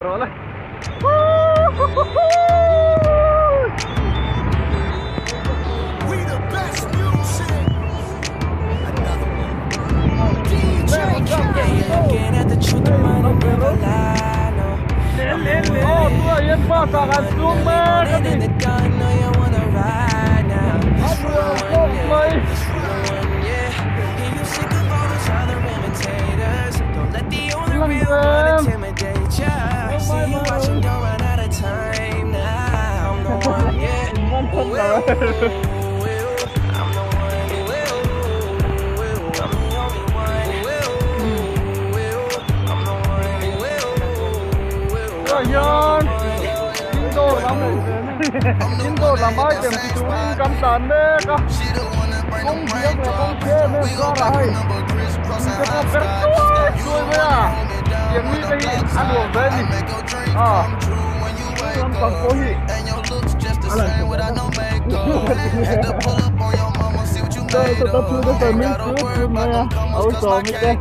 Rồi lên. Lên ô tôi yên ba sa gan xuống mà cái gì mày Yan, Indo làm ai chẳng chỉ chú cắm tàn đấy cả, công việc là công chế nên sao lại, cái con bé đuôi với à, tiếng như cái ăn uống đấy gì, làm bằng cố hỉ, đây tôi tập trung tới mình cứ mà, ôi trời mấy cái,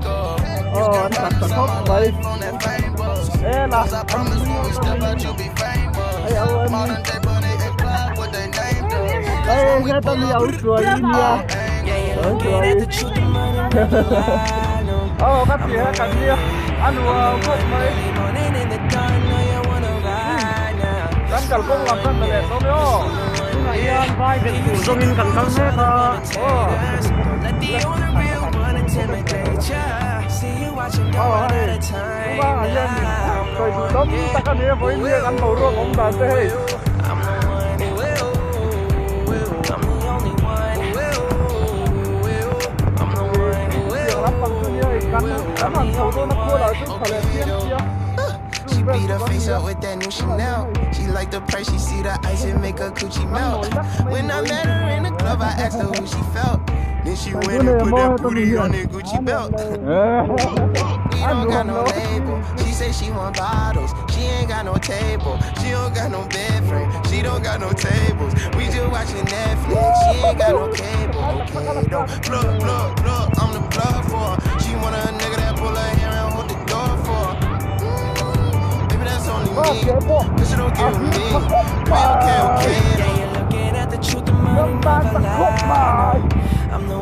anh thật khóc vậy. Ê là anh ê ông ê nghe tâm giàu cười đi nha cười các chị hết cả kia ăn uống không mấy ăn cả công làm thân là đẹp không nhớ nhưng mà yên vai việc chủ cho mình cần thân hết ba dân rồi đóng tất cả những với việc ăn bầu ruộng ông bà tê She beat her face up with that new Chanel. She like the price, she see the ice and make her coochie melt. When I met her in the club, I asked her who she felt. Then she went and put that booty on that Gucci belt. We don't got no label. She say she want bottles. She ain't got no table. She don't got no bed frame. She don't got no tables. We just watching Netflix. She ain't got no cable. Okay, don't plug. I'm the plug for her. She want a nigga that pull her hair and hold the door for her. Baby, that's only me. This shit don't give me. Baby, okay. Yeah, you're looking at the truth, the money never lie. I'm the